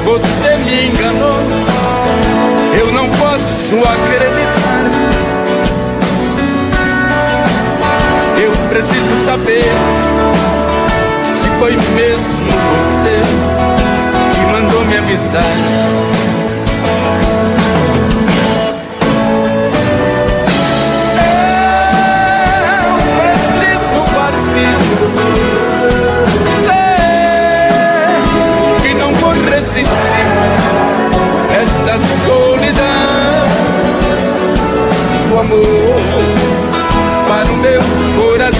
você me enganou. Eu não posso acreditar. Eu preciso saber se foi mesmo você que mandou me avisar. Esta solidão, o amor para o meu coração.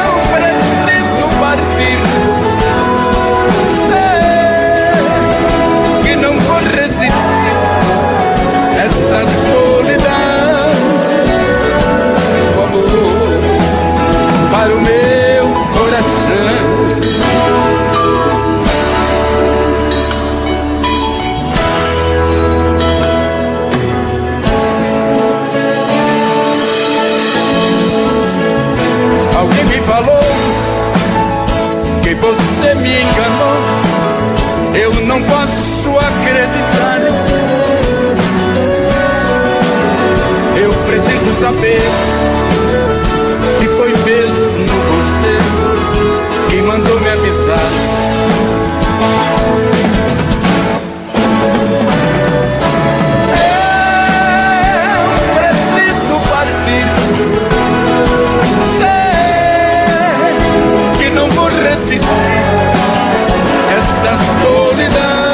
Eu preciso partir, sei que não vou resistir. Esta solidão, o amor para o meu coração. Alguém me falou que você me enganou. Eu não posso acreditar. Eu preciso saber se foi mesmo você que mandou me avisar. Eu preciso partir, sei que não vou resistir. Esta solidão,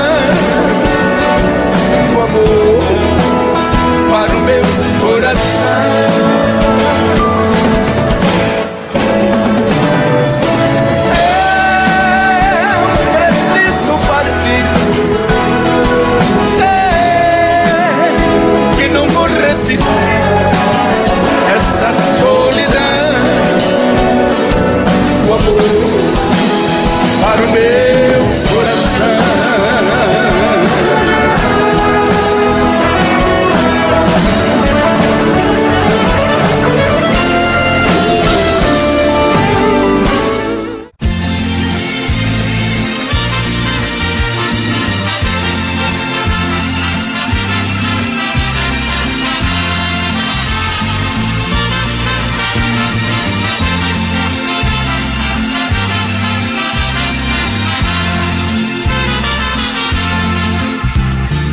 o amor para o meu coração. Esta solidão, o amor para o meu coração.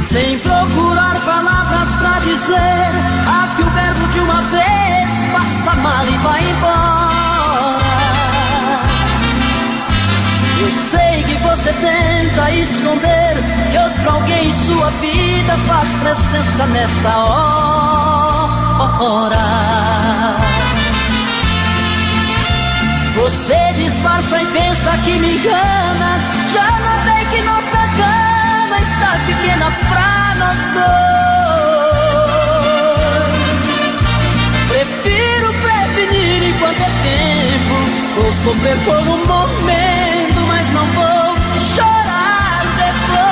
Sem procurar palavras pra dizer, as que o verbo de uma vez passa mal e vai embora. Eu sei que você tenta esconder que outro alguém em sua vida faz presença nesta hora. Você disfarça e pensa que me engana. Já notei que nossa cama está pequena pra nós dois. Prefiro prevenir enquanto é tempo. Vou sofrer por um momento, mas não vou chorar depois.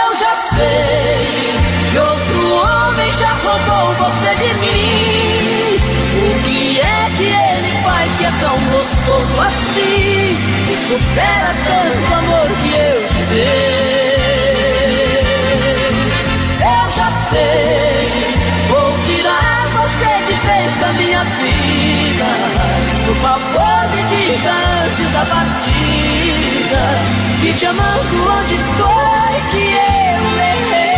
Eu já sei que outro homem já roubou você de mim. O que é que ele faz que é tão gostoso assim, que supera tanto amor que eu te dei? Eu já sei, vou tirar você de vez da minha vida. Por favor, me diga antes da partida, que te amando onde foi que eu errei.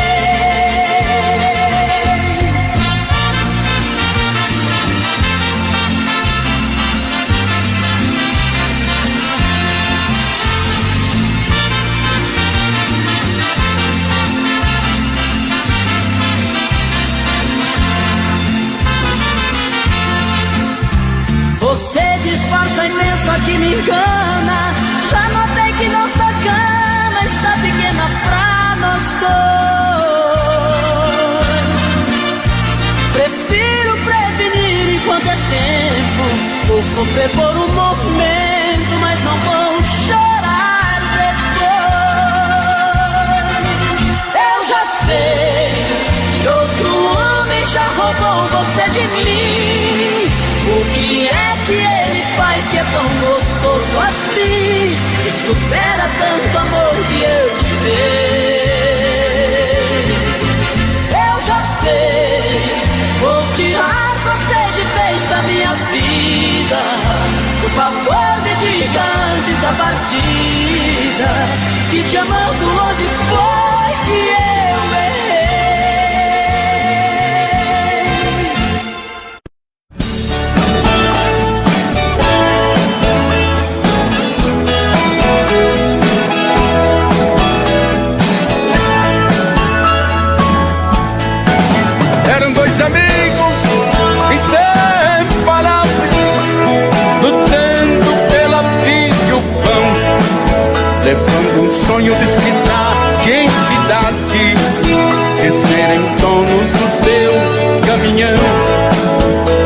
Você disfarça e pensa que me engana. Já notei que nossa cama está pequena pra nós dois. Prefiro prevenir enquanto é tempo. Vou sofrer por um momento, mas não vou chorar depois. Eu já sei que outro homem já roubou você de mim. que ele faz que é tão gostoso assim, e supera tanto amor que eu te dei. Eu já sei, vou tirar você de vez da minha vida. Por favor, me diga antes da partida, que te amando onde foi que eu errei. Eram dois amigos inseparáveis, lutando pela vida e o pão, levando um sonho de cidade em cidade, de serem donos do seu caminhão.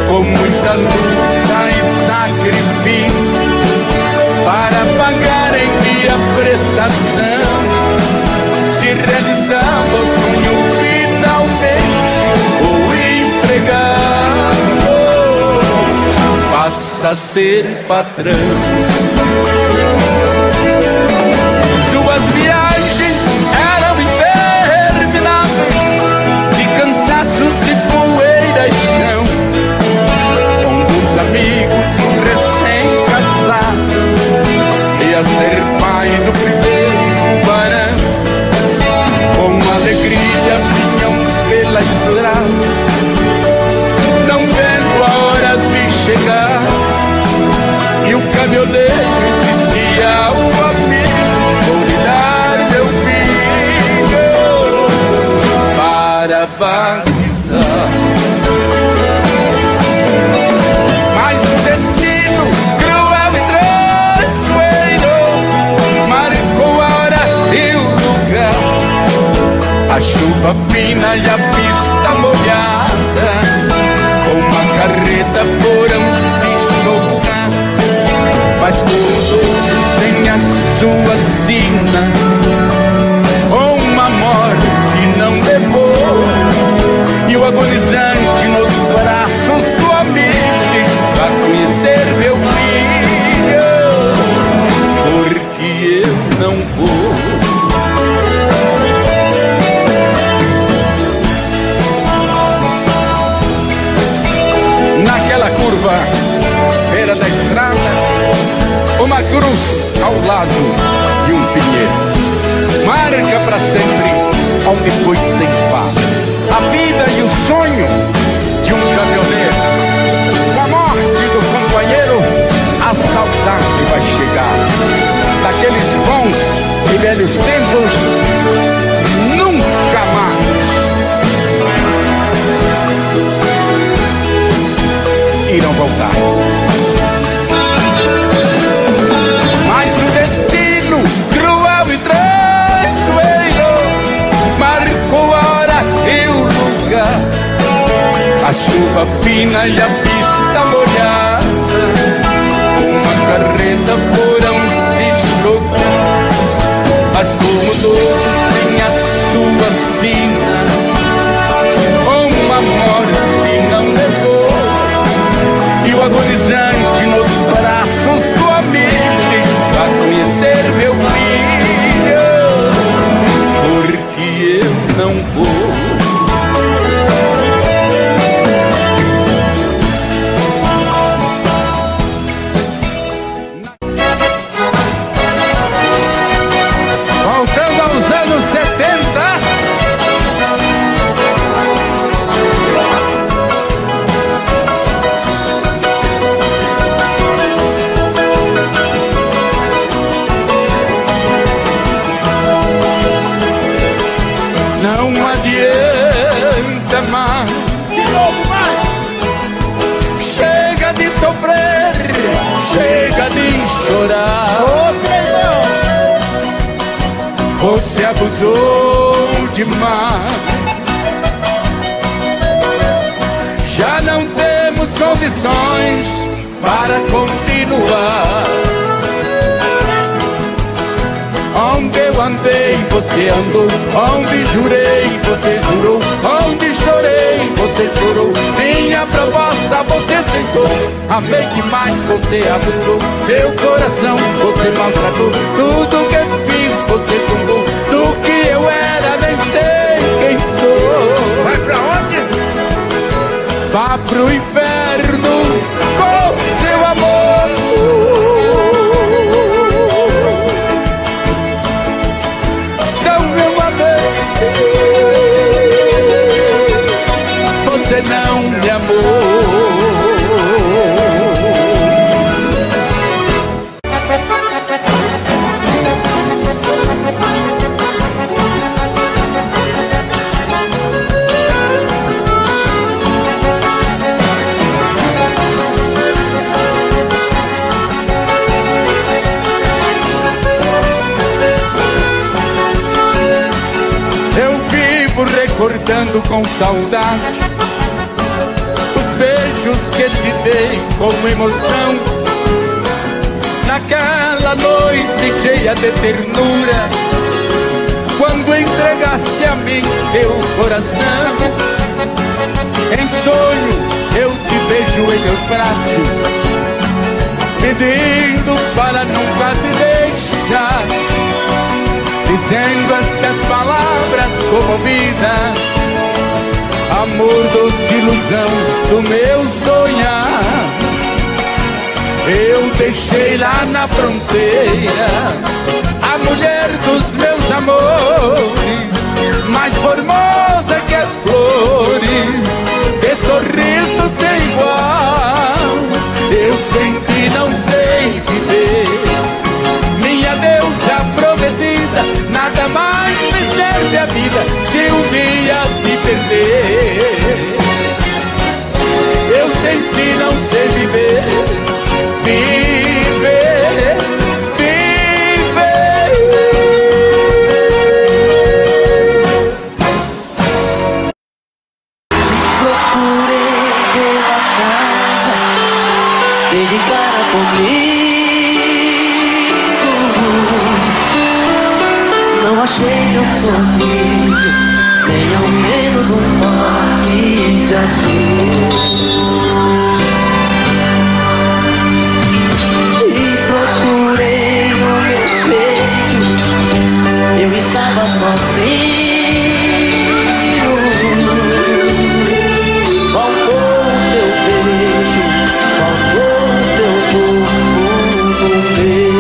Com muita luta e sacrifício para pagarem minha prestação, se realizava o sonho finalmente. O empregado passa a ser patrão. Suas viagens eram intermináveis, de cansaços de poeira e chão, com os amigos recém-casados, ia ser pai do primeiro varão. Com alegria vinham pela estrada, não vendo a hora de chegar, e o caminhoneiro dizia ao amigo: vou lhe dar meu filho para batizar. Mas o destino cruel e traiçoeiro marcou a hora e o lugar, a chuva fina e a pista molhada, com uma carreta foram se chocar. Mas todos têm a sua sina, uma morte não levou, e o agonizante nos braços do amigo diz: vai conhecer meu filho, porque eu não vou. Naquela curva, beira da estrada, uma cruz ao lado de um pinheiro marca para sempre onde foi ceifado a vida e o sonho de um caminhoneiro. Com a morte do companheiro, a saudade vai chegar daqueles bons e velhos tempos, nunca mais irão voltar. Mas o destino cruel e traiçoeiro marcou a hora e o lugar, a chuva fina e a pista molhada, uma carreta foram se chocar. Mas como todos têm a sua sina, uma morte não levou, e o agonizante nos braços do amigo diz: vai conhecer meu filho, porque eu não vou. Voltando aos anos 70, não adianta mais, chega de sofrer, chega de chorar. Você abusou demais, já não temos condições para continuar. Onde eu andei, você andou. Onde jurei, você jurou. Onde chorei, você chorou. Minha proposta você aceitou. A amei demais, você abusou. Meu coração você maltratou. Tudo que fiz você tombou. Do que eu era nem sei quem sou. Vai pra onde? Vá pro inferno com seu amor. São meu amor, você não me amou. Recordando com saudade os beijos que te dei com emoção, naquela noite cheia de ternura, quando entregaste a mim teu coração. Em sonho eu te beijo em meus braços, pedindo para nunca te deixar, dizendo estas palavras comovida: amor, doce ilusão do meu sonhar. Eu deixei lá na fronteira a mulher dos meus amores, mais formosa que as flores, de sorriso sem igual. Eu senti, não sei viver, minha deusa prometida, nada mais me serve a vida se um dia te perder. Eu senti, não sei viver, viver, viver. Te procurei pela casa, dedicada comigo. Não achei teu sorriso, nem ao menos um toque de adeus. Te procurei no meu peito, eu estava sozinho. Faltou teu beijo, faltou teu corpo no meu.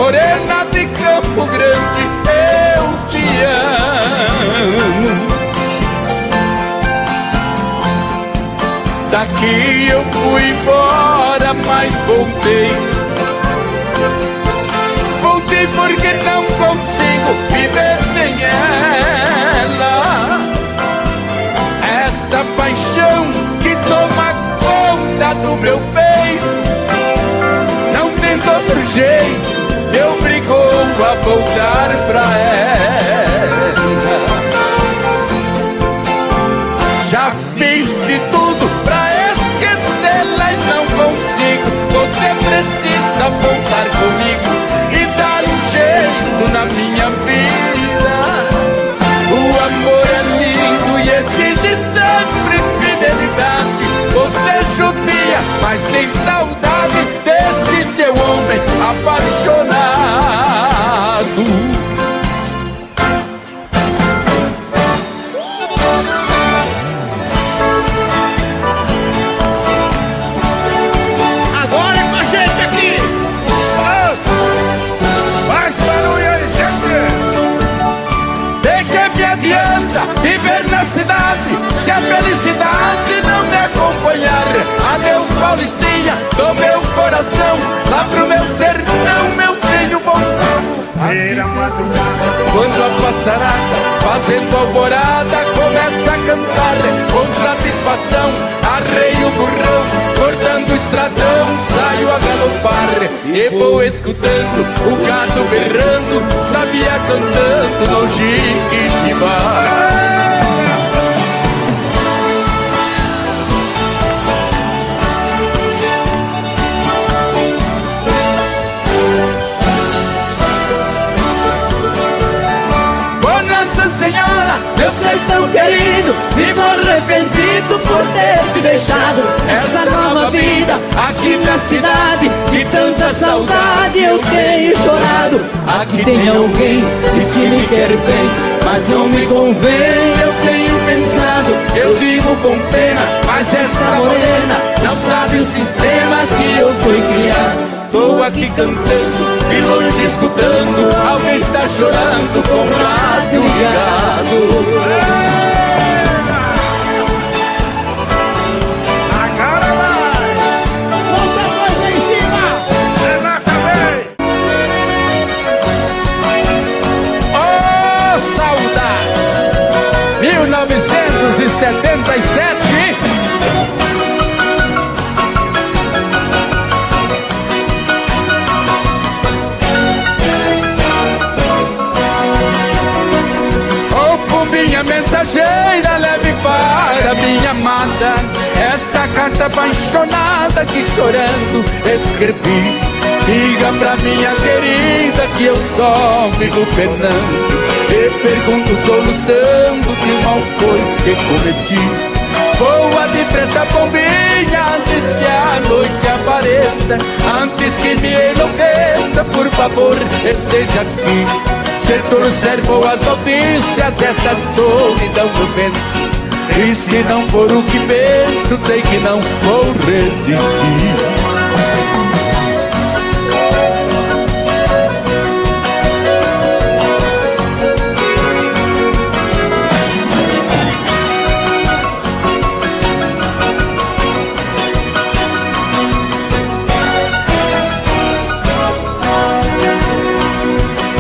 morena de Campo Grande, eu te amo. Daqui eu fui embora, mas voltei. Voltei porque não consigo viver sem ela. Esta paixão que toma conta do meu peito, não tem outro jeito, me obrigou a voltar pra ela. Já fiz de tudo pra esquecê-la e não consigo. Você precisa voltar comigo e dar um jeito na minha vida. O amor é lindo e exige sempre fidelidade. Você judia, mas tem saudade desse seu homem apaixonado. Agora é com a gente aqui. Mais barulho aí, gente. De que me adianta viver na cidade se a felicidade não me acompanhar? Adeus, Paulistinha, do meu coração, lá pro meu sertão, meu tenho vontade. Era madrugada, quando a passarada, fazendo alvorada, começa a cantar com satisfação, arreio o burrão, cortando o estradão, saio a galopar e vou escutando o gado berrando, sabia cantando no Jiquitibá. Senhora, meu sertão querido, vivo arrependido por ter te deixado essa nova vida aqui na cidade. De tanta saudade eu tenho chorado. Aqui tem alguém, diz que me quer bem, mas não me convém. Eu tenho pensado, eu vivo com pena, mas essa morena não sabe o sistema que eu fui criado. Tô aqui cantando, de longe escutando, alguém está chorando com o rádio ligado. agora vai. Solta a coisa aí em cima. Levanta bem. Oh, saudade! 1977. Minha mensageira, leve para minha amada esta carta apaixonada que chorando escrevi. Diga pra minha querida que eu só vivo penando e pergunto soluçando que o mal foi que cometi. Voa depressa, bombinha, antes que a noite apareça, antes que me enlouqueça, por favor, esteja aqui. Se trouxer boas notícias, esta solidão eu penso, e se não for o que penso, sei que não vou resistir.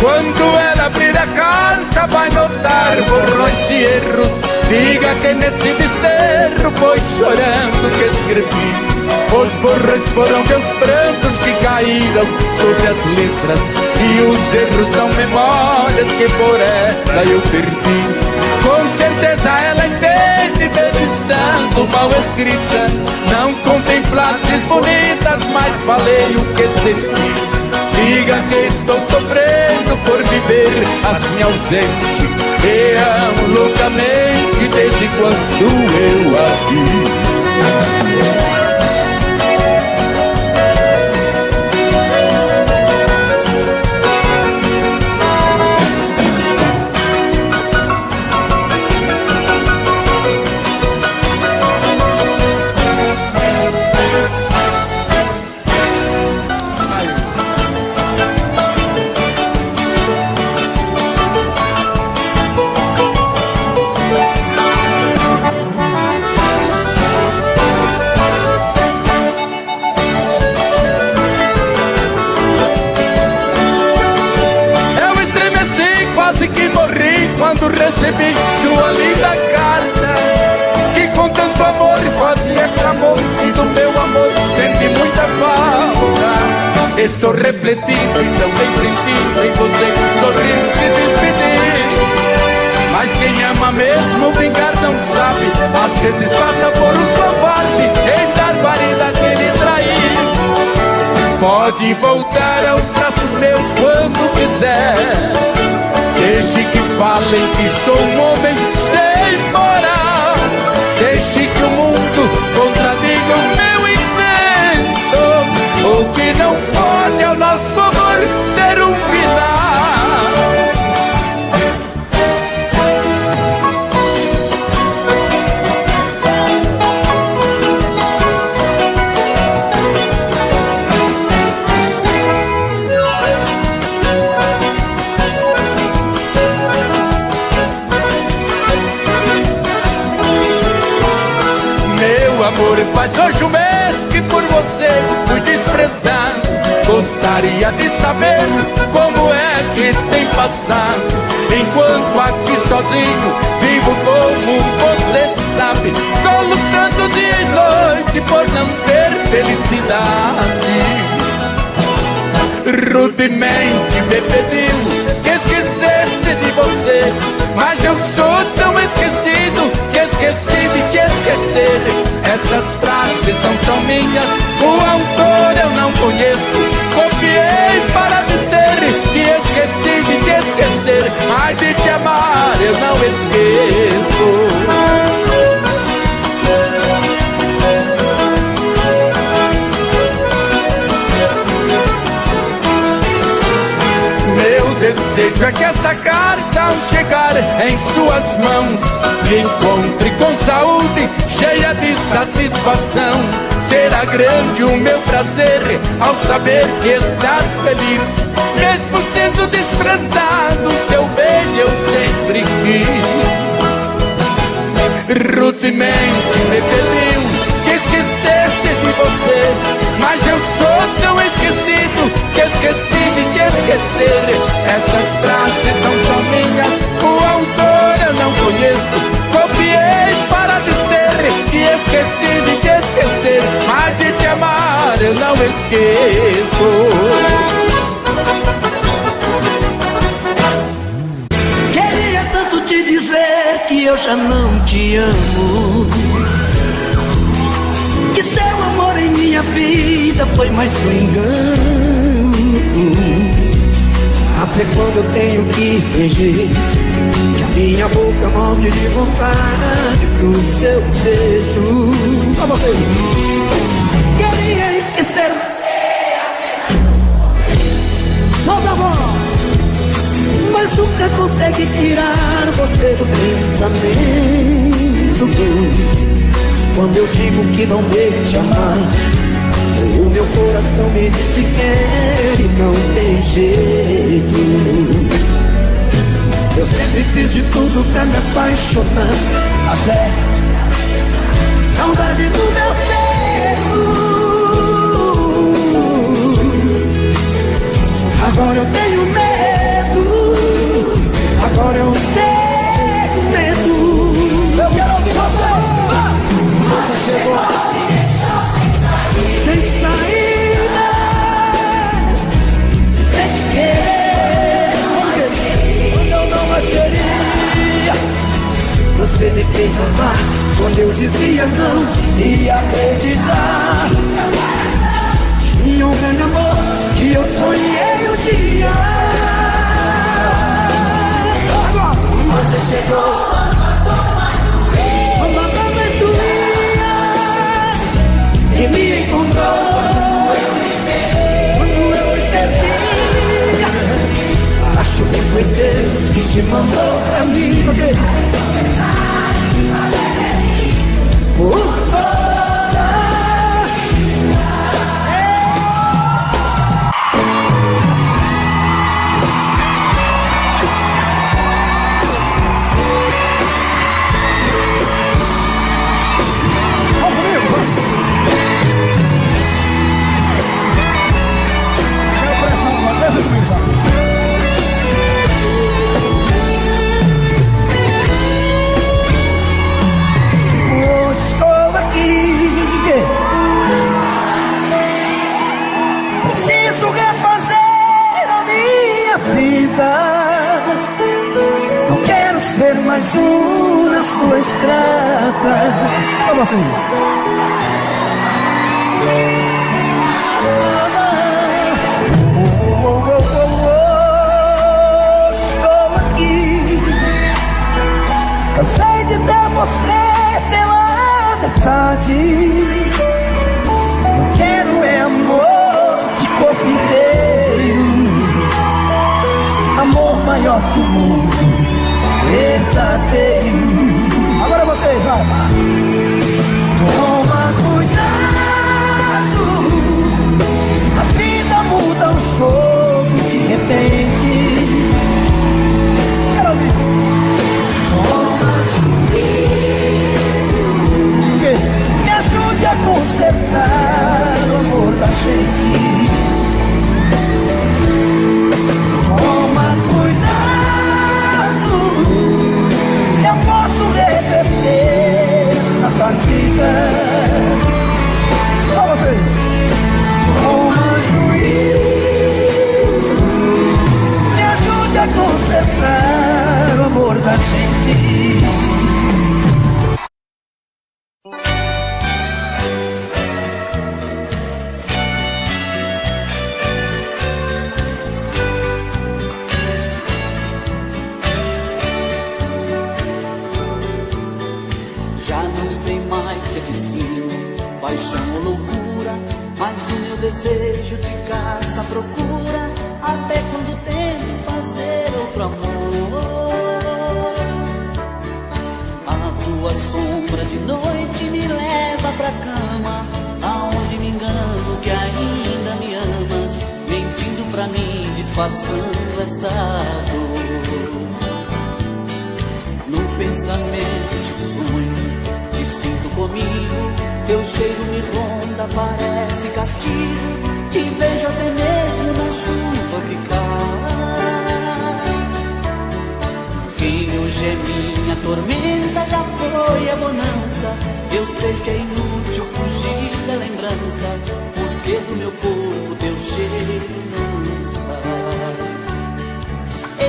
Quando ela abrir a carta vai notar borrões e erros. Diga que nesse desterro foi chorando que escrevi. Os borrões foram meus prantos que caíram sobre as letras, e os erros são memórias que por ela eu perdi. Com certeza ela entende, mesmo estando mal escrita. Não contém frases bonitas, mas falei o que senti. Diga que estou sofrendo por viver assim ausente, e amo loucamente desde quando eu a vi. recebi sua linda carta, que com tanto amor fazia clamor, e do meu amor senti muita falta. Estou refletindo e também sentindo em você sorrir, se despedir. Mas quem ama mesmo vingar não sabe, às vezes passa por um covarde em dar guarida a quem lhe trair. Pode voltar aos braços meus quando quiser, deixe que falem que sou um homem sem moral, deixe que o mundo contradiga o meu intento. O que não pode ao nosso favor ter um final. Amor, faz hoje um mês que por você fui desprezado. Gostaria de saber como é que tem passado, enquanto aqui sozinho vivo como você sabe, soluçando dia e noite por não ter felicidade. Rudemente me pediu que esquecesse de você, mas eu sou tão esquecido que esqueci de te esquecer. Essas frases não são minhas, o autor eu não conheço. Copiei para dizer que esqueci de te esquecer, mas de te amar eu não esqueço. Desejo é que essa carta, ao chegar em suas mãos, lhe encontre com saúde, cheia de satisfação. Será grande o meu prazer ao saber que estás feliz, mesmo sendo desprezado, seu bem eu sempre quis. Rudemente me pediu que esquecesse de você, mas eu sou tão esquecido que esqueci de te esquecer. Essas frases não são minhas, o autor eu não conheço. Copiei para dizer que esqueci de te esquecer, mas de te amar eu não esqueço. Queria tanto te dizer que eu já não te amo, que seu amor em minha vida foi mais um engano. Até quando eu tenho que fingir que a minha boca morre de vontade pro seu beijo. Só vocês. Queria esquecer você, solta a voz, mas nunca consegue tirar você do pensamento. Quando eu digo que não devo te amar, o meu coração me diz que quer e não tem jeito. Eu sempre fiz de tudo pra me apaixonar, até saudade do meu peito. Agora eu tenho medo, agora eu tenho medo. Eu quero ouvir você. Você chegou sem saída, sem querer, quando eu não mais queria. Você me fez amar quando eu dizia não e acreditar. Tinha um grande amor que eu sonhei um dia. Você chegou e me encontrou quando eu me perdi. Acho que foi Deus que te mandou pra mim. mais um na sua estrada. Só vocês. Estou aqui, cansei de ter você pela metade. Eu quero é amor de corpo inteiro, amor maior que o mundo, verdadeiro. Agora vocês, vai. Toma cuidado, a vida muda um jogo de repente. Quero ouvir. Toma juízo, me ajude a consertar o amor da gente. Toma cuidado, eu posso reverter essa partida. Só vocês. Toma juízo, me ajude a consertar o amor da gente. Já não sei mais se é destino, paixão ou loucura, mas o meu desejo te caça à procura, até quando tento fazer outro amor. A tua sombra de noite me leva pra cama, aonde me engano que ainda me amas, mentindo pra mim, disfarçando essa dor. No pensamento te sonho, te sinto comigo, teu cheiro me ronda, parece castigo. Te vejo até mesmo na chuva que cai. Quem hoje é minha tormenta já foi a bonança. Eu sei que é inútil fugir da lembrança, porque do meu corpo teu cheiro não sai.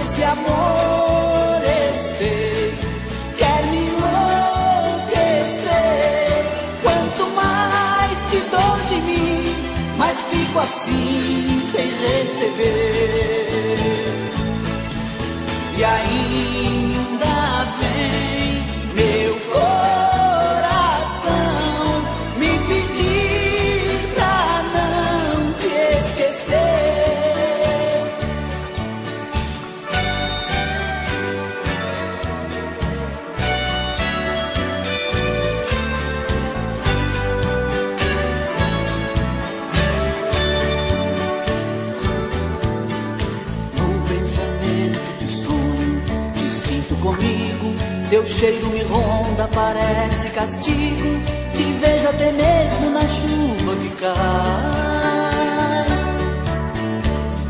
Esse amor eu sei quer me enlouquecer. Quanto mais te dou de mim, mais fico assim sem receber. E ainda vem meu coração me pedir pra não te esquecer. Comigo, teu cheiro me ronda, parece castigo. Te vejo até mesmo na chuva que cai.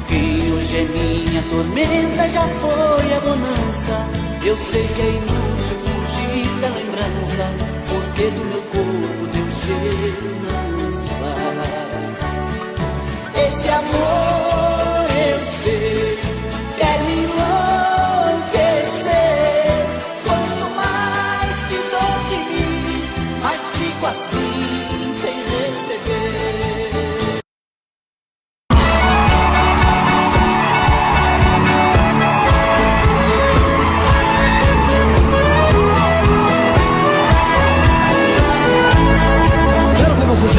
Quem hoje é minha tormenta já foi a bonança. Eu sei que é inútil fugir da lembrança, porque do meu corpo teu cheiro não sai. Esse amor eu sei quer me enlouquecer. Assim, sem receber. Quero ver vocês.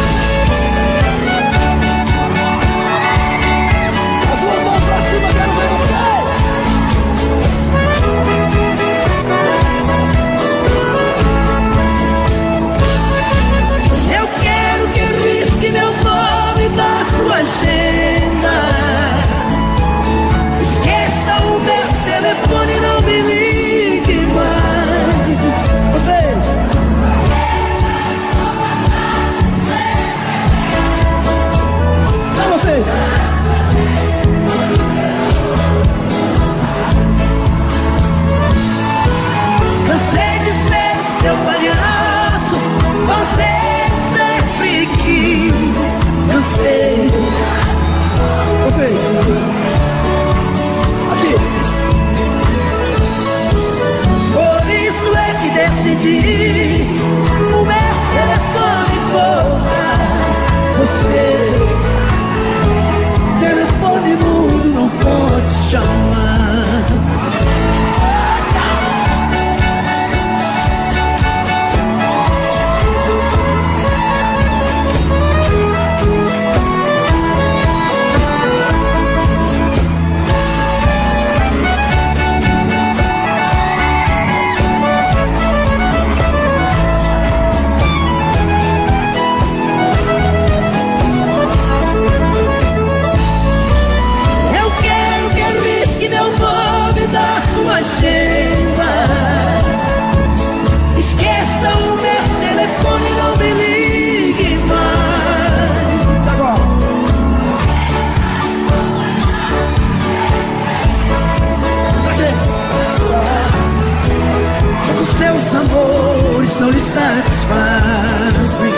satisfazem.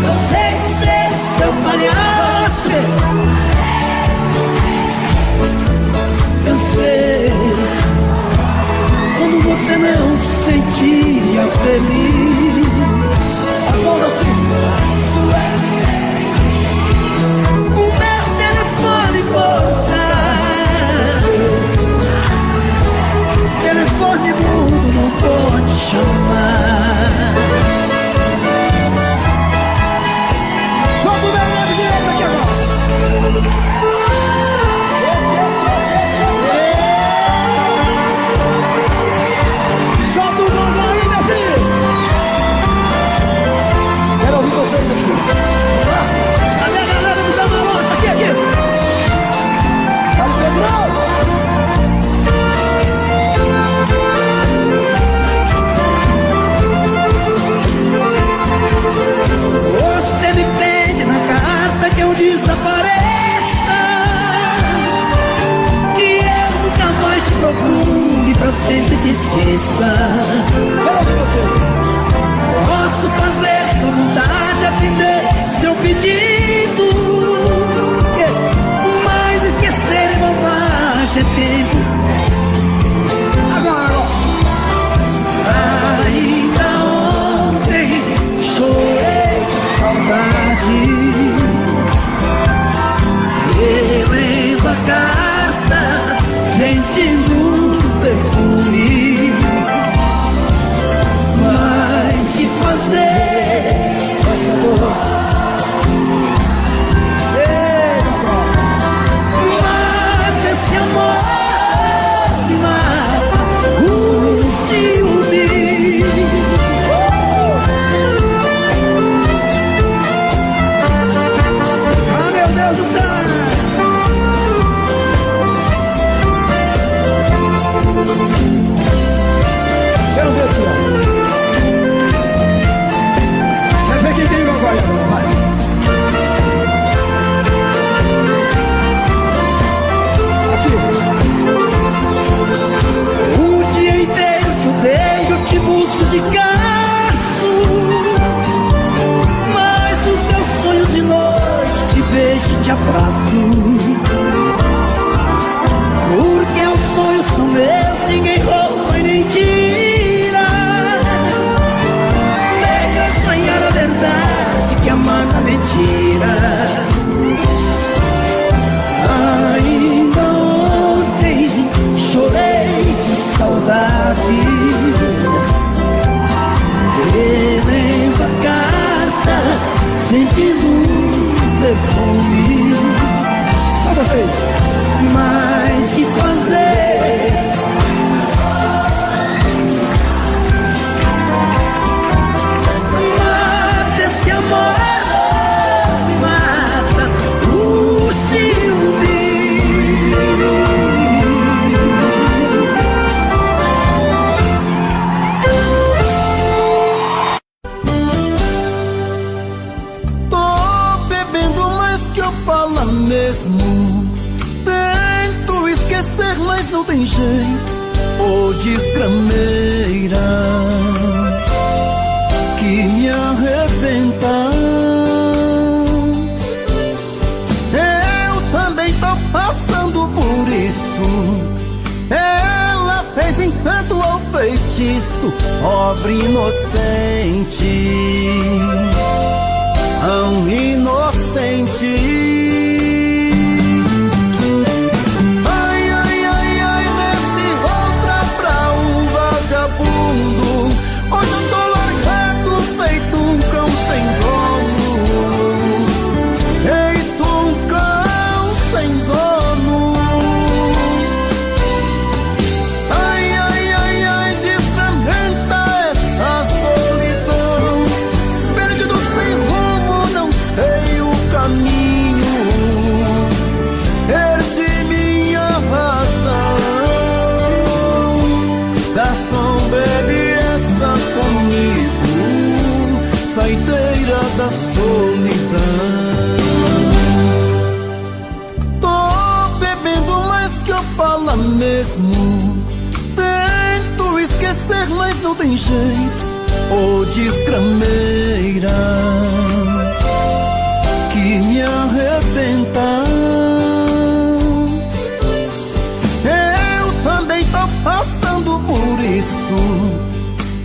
Cansei de ser seu palhaço. Cansei quando você não se sentia feliz. Agora sim. O meu telefone portátil, telefone mudo não pode chamar. Vamos ver o meu direito aqui agora. Solta o gongô aí, meu filho. Quero ouvir vocês aqui. Cadê a galera do camarote? Aqui, aqui. Fala, Pedrão. Você me pede na carta que eu desapareça, que eu nunca mais te procure, pra sempre te esqueça. Quero ouvir você. Posso fazer sua vontade, atender seu pedido, mas esquecer em bobagem é tempo. Agora, ainda ontem chorei de saudade, relendo a carta, sentindo o perfume. Mas que fazer com essa dor? Mata esse amor, me mata o ciúme. Ah, meu Deus do céu! Quero ver o tio. Quer ver quem tem gogó aí agora? Vai. Aqui. O dia inteiro te odeio, te busco de caço, mas nos meus sonhos de noite te beijo e te abraço. Porque os sonhos são meus, ninguém rouba e nem tira. Melhor sonhar a verdade que amar na mentira. Ainda ontem chorei de saudade, relendo a carta, sentindo um perfume. Só vocês. Mas que fazer? Mata esse amor, me mata o ciúme. Tô bebendo mais que eu falo mesmo. Tento esquecer, mas não tem jeito. Ô desgrameira que me arrebenta. Eu também tô passando por isso. Ela fez encanto ou feitiço, pobre inocente, tão inocente. Hoje eu tô largado, feito um cão sem dono. Feito um cão sem dono. Ai, ai, ai, ai, desfragmenta essa solidão. Perdido sem rumo, não sei o caminho. Perdi minha razão. Garçom, bebe comigo, saideira da solidão. Tô bebendo mais que eu falo mesmo. Tento esquecer, mas não tem jeito. ô desgrameira, que me arrebenta. Eu também tô passando por isso.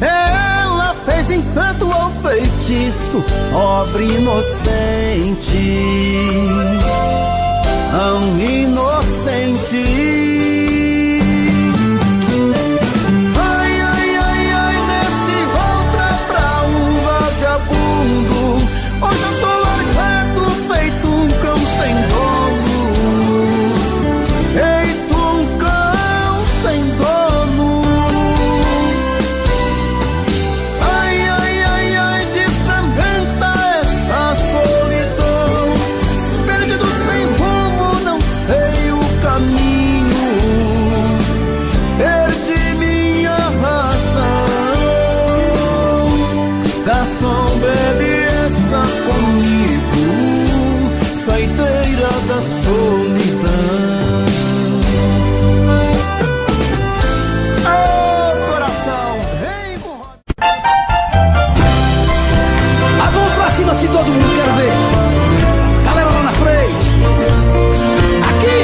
Ela fez encanto ou feitiço, pobre inocente, tão inocente. Hoje eu tô largado, feito um cão sem dono. Feito um cão sem dono. Ai, ai, ai, ai, destrambenta essa solidão. Perdido sem rumo, não sei o caminho. Perdi minha razão. Garçom, bebe comigo, saideira da solidão. Oh, coração, vem com... As mãos pra cima, se todo mundo quer ver. Galera lá na frente. Aqui.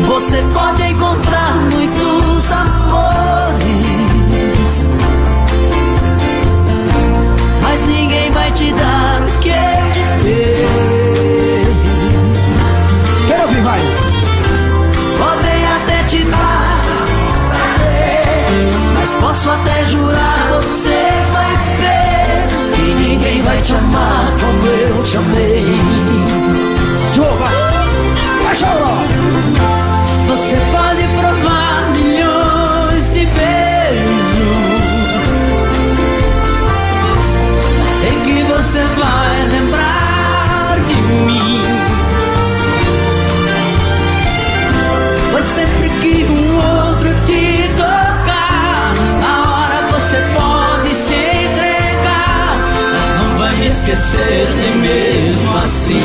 Você pode encontrar muitos amores, mas ninguém vai te dar o que eu te dei. Quero ouvir, vai. Podem até te dar prazer, mas posso até jurar, você vai ver que ninguém vai te amar como eu te amei. João, vai. Vai, chorou. Você pode provar milhões de beijos, mas sei que você vai lembrar de mim. Pois sempre que um outro te tocar, na hora você pode se entregar, mas não vai me esquecer nem mesmo assim.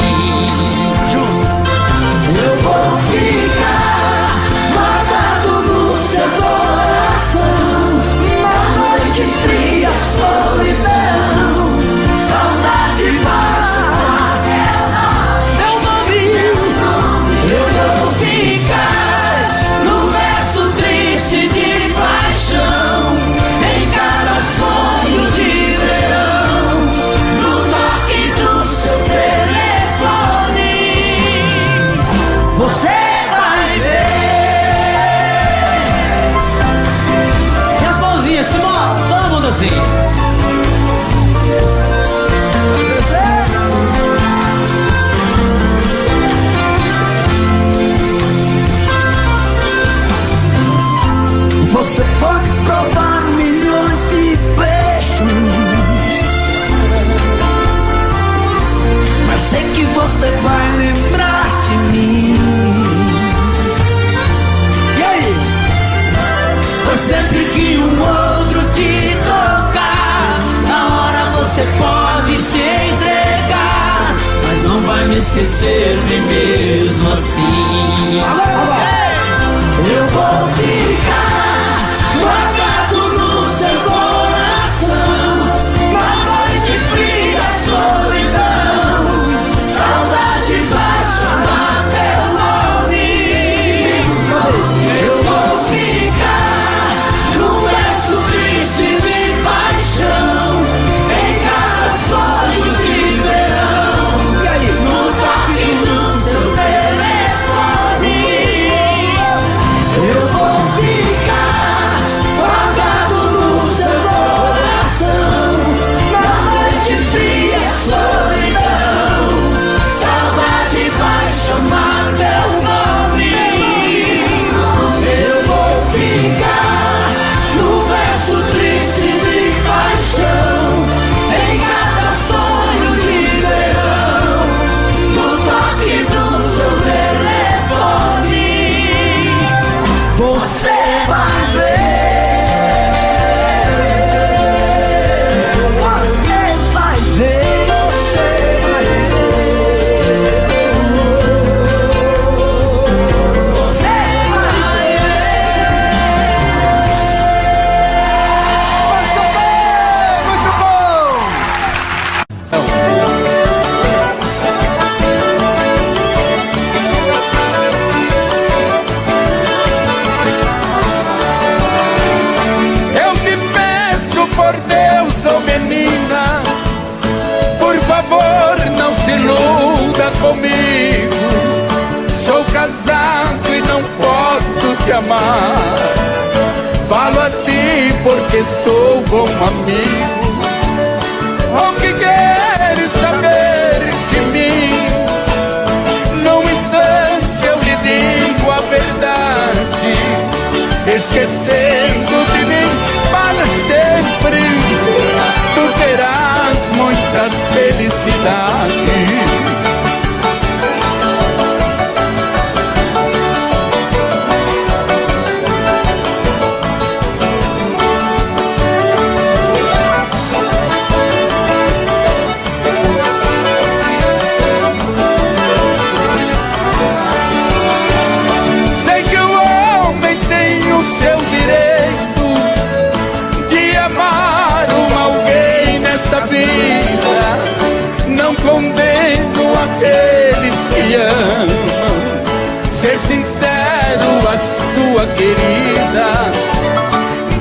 Eu vou ficar guardado no seu coração, na noite fria, solidão, saudade baixa, meu nome, eu vou ficar no verso triste de paixão, em cada sonho de verão, no toque do seu telefone. Você vai ver. E as mãozinhas, Simão, todo mundo assim. Você pode provar milhões de beijos, mas sei que você vai lembrar de mim. E aí? Pois sempre que um outro te tocar, na hora você pode se entregar, mas não vai me esquecer nem mesmo assim. Eu vou ficar guardado no seu coração, na noite fria, solidão, saudade vai chamar teu nome. Eu vou ficar no verso triste de paixão, em cada sonho de verão, no toque do seu telefone. menina, por favor não se iluda comigo. Sou casado e não posso te amar. Falo a ti porque sou bom amigo. O que queres saber de mim? Num instante eu lhe digo a verdade. Esquecendo de mim para sempre, tu terás muitas felicidades. Não condeno aqueles que amam. Ser sincero a sua querida.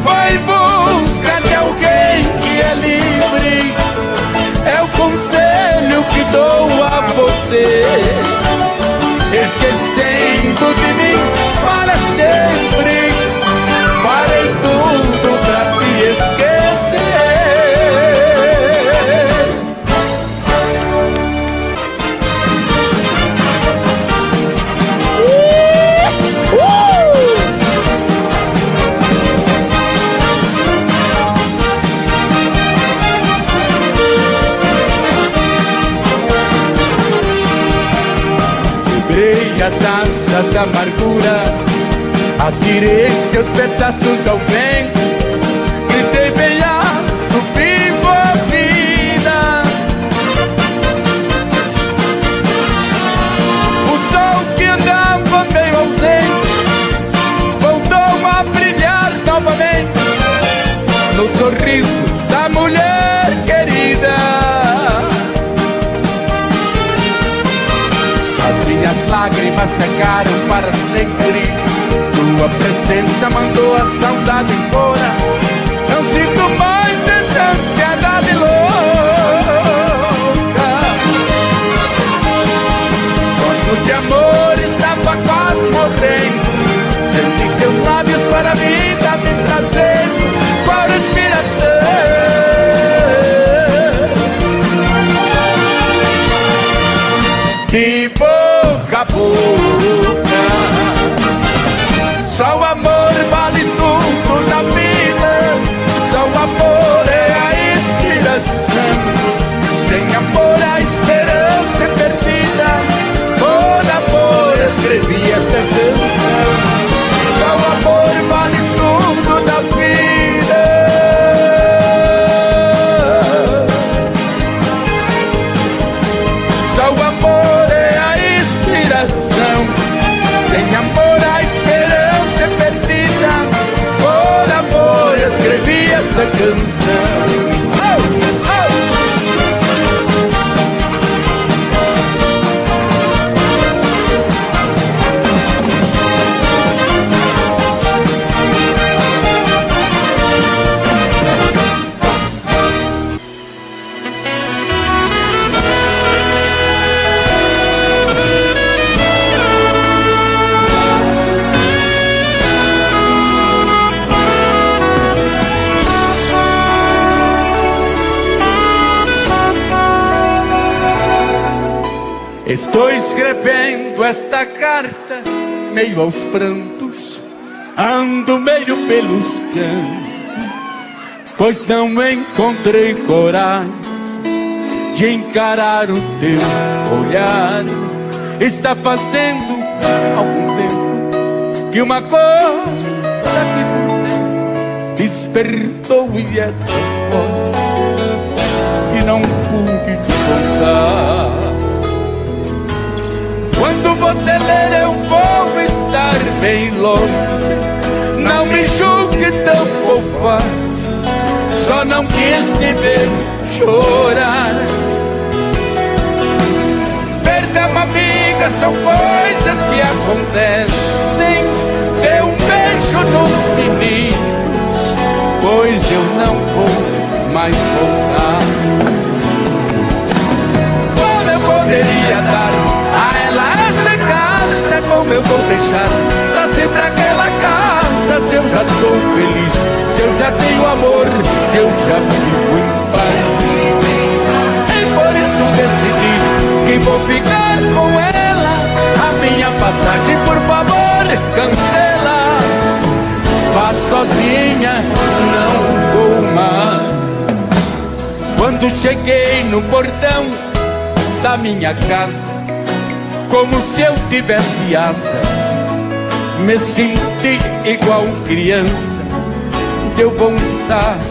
Vai em busca de alguém que é livre. É o conselho que dou a você. Esquecendo de mim para sempre. Farei tudo pra te esquecer. A taça da amargura, atirei seus pedaços ao vento, gritei bem alto, vivo a vida. O sol que andava meio ausente voltou a brilhar novamente no sorriso da mulher querida. Minhas lágrimas secaram para sempre. Sua presença mandou a saudade embora. Não sinto mais essa ansiedade louca. Quando de amor estava quase morrendo, senti seus lábios para a vida me trazendo qual respiração. De boca a boca, só o amor vale tudo na vida. Só o amor é a inspiração. Sem amor a esperança é perdida. Por amor escrevi esta canção. Só o amor vale tudo na vida. Só o amor é a inspiração. Sem amor a esperança é perdida. Por amor escrevi esta canção. Estou escrevendo esta carta meio aos prantos, ando meio pelos campos, pois não encontrei coragem de encarar o teu olhar. Está fazendo algum tempo que uma coisa aqui por dentro despertou e é tão forte que não pude te contar. Quando você ler eu vou estar bem longe. Não me julgue tão covarde, só não quis te ver chorar. Perder uma amiga são coisas que acontecem. Dê um beijo nos meninos, pois eu não vou mais voltar. Como eu poderia dar a ela esta carta? Como eu vou deixar pra sempre aquela casa? Se eu já sou feliz, se eu já tenho amor, se eu já vivo em paz. E por isso decidi que vou ficar com ela. A minha passagem, por favor, cancela. Vá sozinha, não vou mais. Quando cheguei no portão da minha casa, como se eu tivesse asas, me senti igual criança. Deu vontade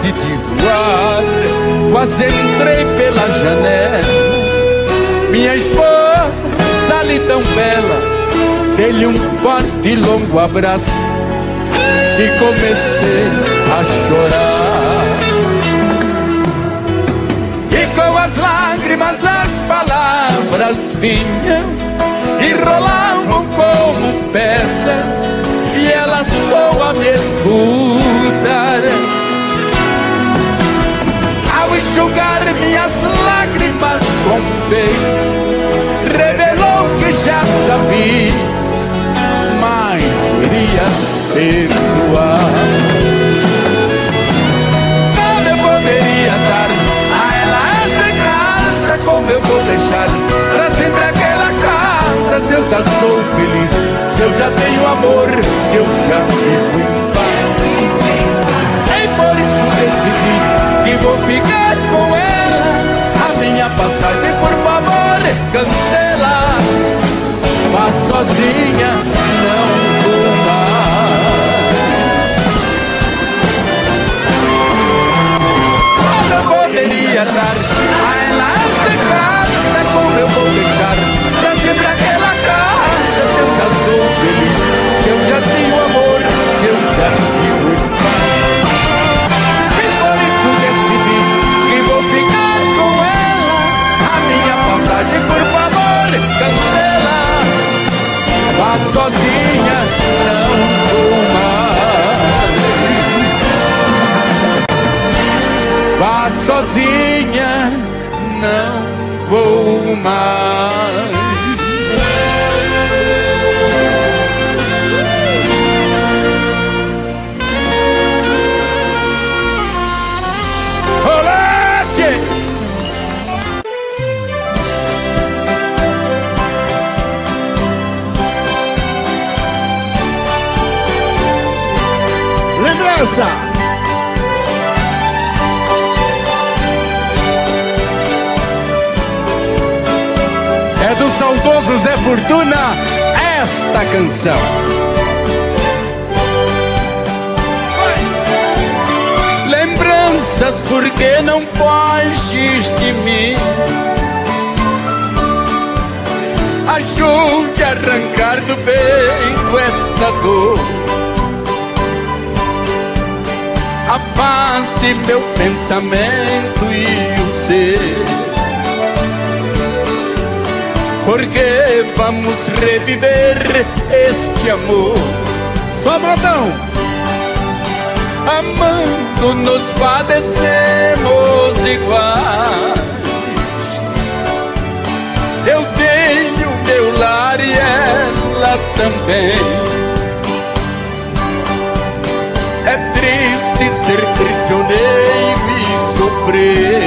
de voar. Quase entrei pela janela. Minha esposa, ali tão bela, dei-lhe um forte e longo abraço e comecei a chorar. E com as lágrimas as palavras vinham e rolavam como pedras, e elas só a me escutar. Ao enxugar minhas lágrimas com beijo, revelou que já sabia, mas iria perdoar. Como eu poderia dar a ela essa casa? Como eu vou deixar pra sempre aquela casa? Se eu já sou feliz, se eu já tenho amor, se eu já vivo em paz. E por isso decidi que vou ficar com ela. A minha passagem, por favor, cancela. Vá sozinha, não vou mais. Como eu poderia dar a ela esta casa? Como eu vou deixar pra sempre aquela casa? Se eu já sou feliz, se eu já tenho amor, se eu já vivo em paz. E por isso decidi que vou ficar com ela. A minha passagem, por favor, cancela. Vá sozinha, não vou mais. Vá sozinha, não vou mais. Lembrança! É do saudoso Zé Fortuna esta canção. Lembranças, porque não foges de mim? Ajude a arrancar do peito esta dor. Afaste meu pensamento e o ser, porque vamos reviver este amor. Só modão! Amando nos padecemos iguais. Eu tenho meu lar e ela também. É triste ser prisioneiro e sofrer,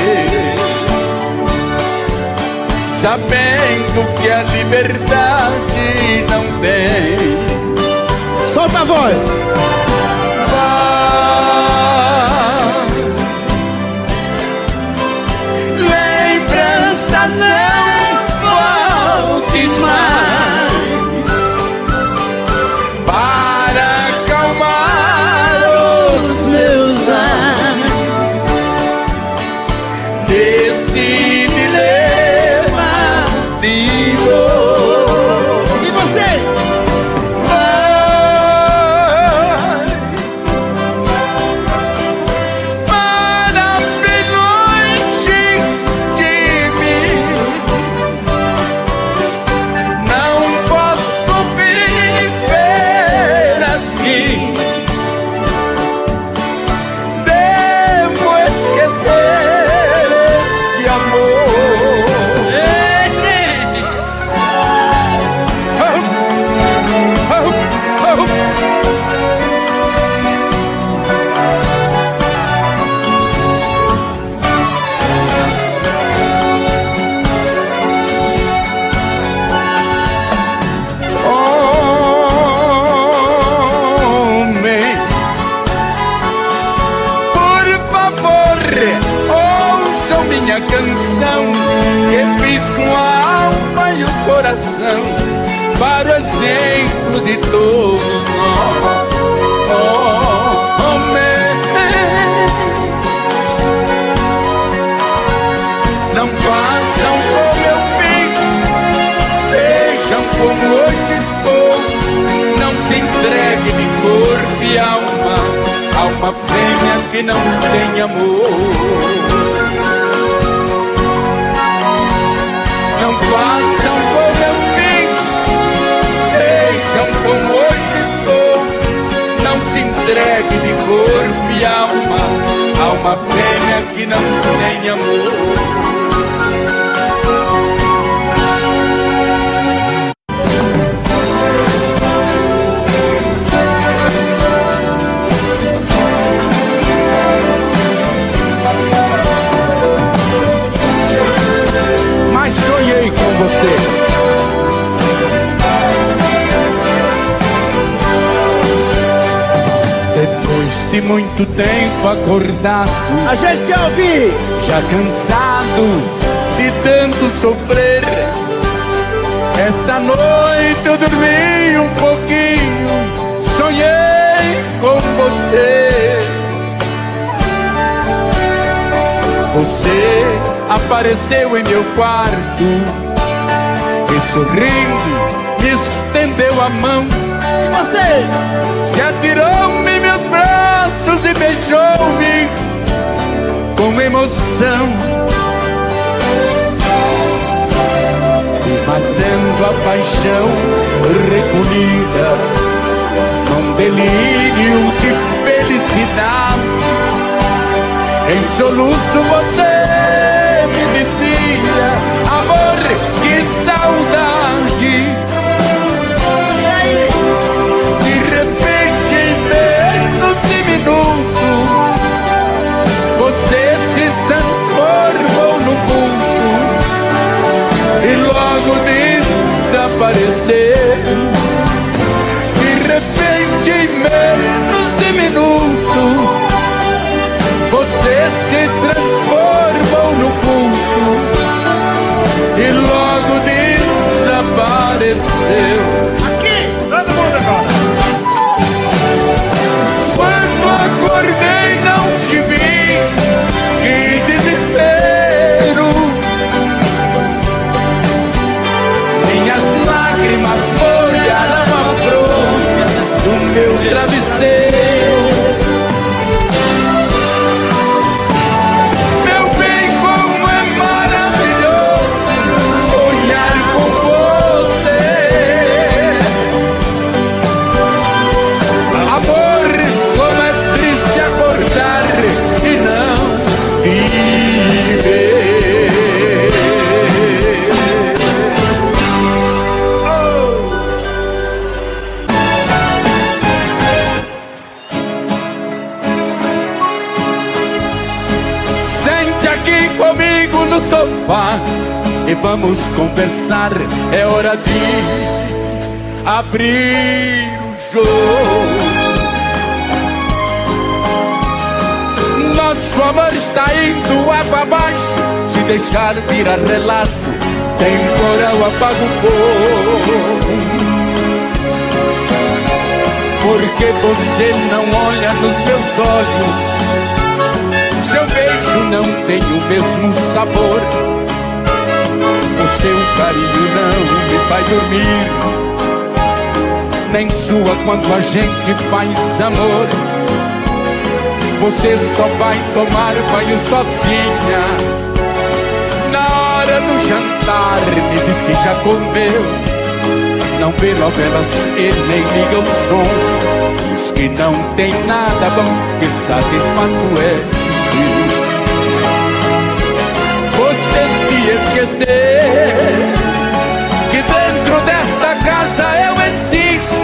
sabendo que a liberdade não tem. Solta a voz! Lembrança, não voltes mais, para acalmar os meus anos desse dilema de dor. E você? Devo esquecer minha canção, que fiz com a alma e o coração, para o exemplo de todos nós. Não façam como eu fiz, sejam como hoje sou. Não se entregue de corpo e alma a uma fêmea que não tem amor. Não façam como eu fiz, sejam como hoje sou. Não se entregue de corpo e alma a uma fêmea que não tem amor. Mas sonhei com você. Depois de muito tempo acordado, A gente quer ouvir. já cansado de tanto sofrer, esta noite eu dormi um pouquinho, sonhei com você. Você apareceu em meu quarto e sorrindo me estendeu a mão. E você? Se atirou-me em meus braços e beijou-me com emoção, matando a paixão recolhida num delírio de felicidade. Em soluço você me dizia: amor, que saudade. De repente, em menos de minuto, você se transformou no mundo e logo desapareceu. De repente, em menos de minuto, você se transformou no culto e logo desapareceu. Aqui, todo mundo agora. Quando acordei não te vi, que desespero. Minhas lágrimas molharam a fronha do meu travesseiro. E vamos conversar, é hora de abrir o jogo. Nosso amor está indo água abaixo, se deixar virar relaxo, temporal apaga o fogo. Porque você não olha nos meus olhos, seu beijo não tem o mesmo sabor, o seu carinho não me faz dormir, nem sua quando a gente faz amor. Você só vai tomar banho sozinha, na hora do jantar me diz que já comeu, não vê novelas e nem liga o som, diz que não tem nada bom que satisfato é. Você se esquecer que dentro desta casa eu existo,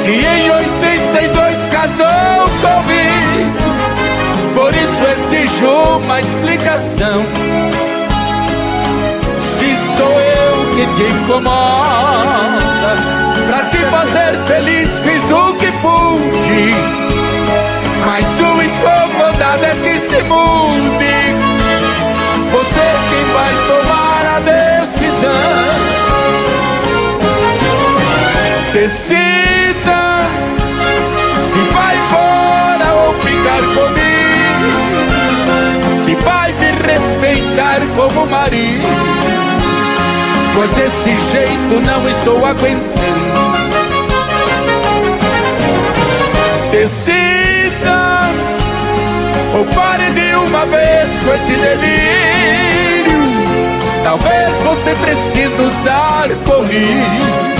que em 82 casou comigo. Por isso exijo uma explicação. Se sou eu que te incomoda, pra te fazer feliz fiz o que pude, mas o incomodado é que se mude. Decida se vai embora ou ficar comigo, se vai me respeitar como marido, pois desse jeito não estou aguentando. Decida ou pare de uma vez com esse delírio. Talvez você precise usar colírio